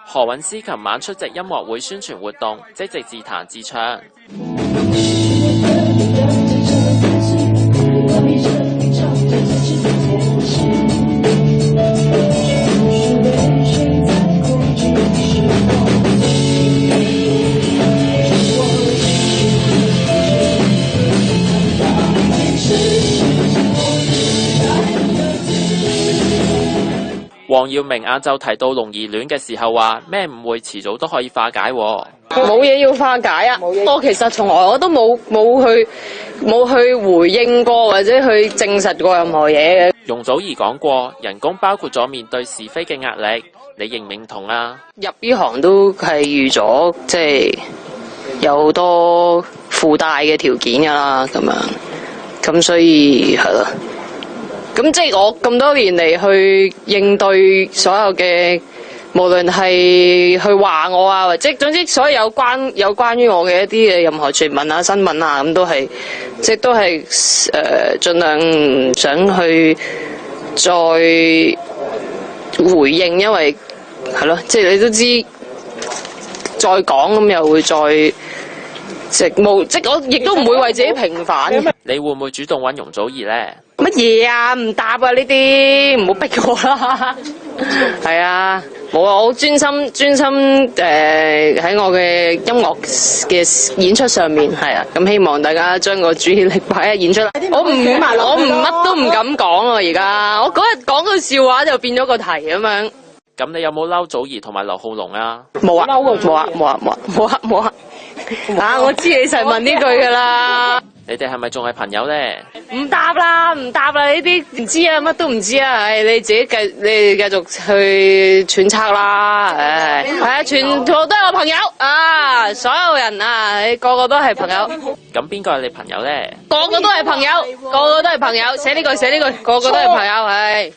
何韻詩琴晚出席音樂會宣傳活動，即席自彈自唱。黃耀明晏晝提到龍兒戀嘅時候話咩誤會遲早都可以化解喎。冇嘢要化解啊！我其實從來我都冇去回應過或者去證實過任何嘢嘅。容祖兒講過，人工包括咗面對是非嘅壓力，你認唔認同啊？入呢行都係預咗，即係有好多附帶嘅條件㗎啦，咁樣咁所以係咯。咁即係我咁多年嚟去應對所有嘅，無論係去話我啊，或者總之所有有關於我嘅一啲嘅任何傳聞啊、新聞啊，咁都係即係都係盡量唔想去再回應，因為係咯，即係你都知再講咁又會再即係我亦都唔會為自己平反。你會唔會主動揾容祖兒咧？乜嘢啊？唔答啊！呢啲唔好逼我啦。係啊，冇啊！我好專心喺我嘅音樂嘅演出上面，係啊。咁希望大家將個注意力擺喺演出。我乜都唔敢講啊！而家我嗰日講個笑話就變咗個題咁樣。咁你有冇嬲祖兒同埋劉浩龍啊？冇啊！冇啊！啊！我知你成日問呢句噶啦。你哋係咪仲係朋友咧？唔答啦，呢啲唔知啊，乜都唔知啊，唉，你自己繼續去揣測啦，唉，係啊，全部都係我朋友啊，所有人啊，你個個都係朋友。咁邊個係你朋友咧？個個都係朋友，個個都係朋友，寫呢句，個個都係朋友，唉。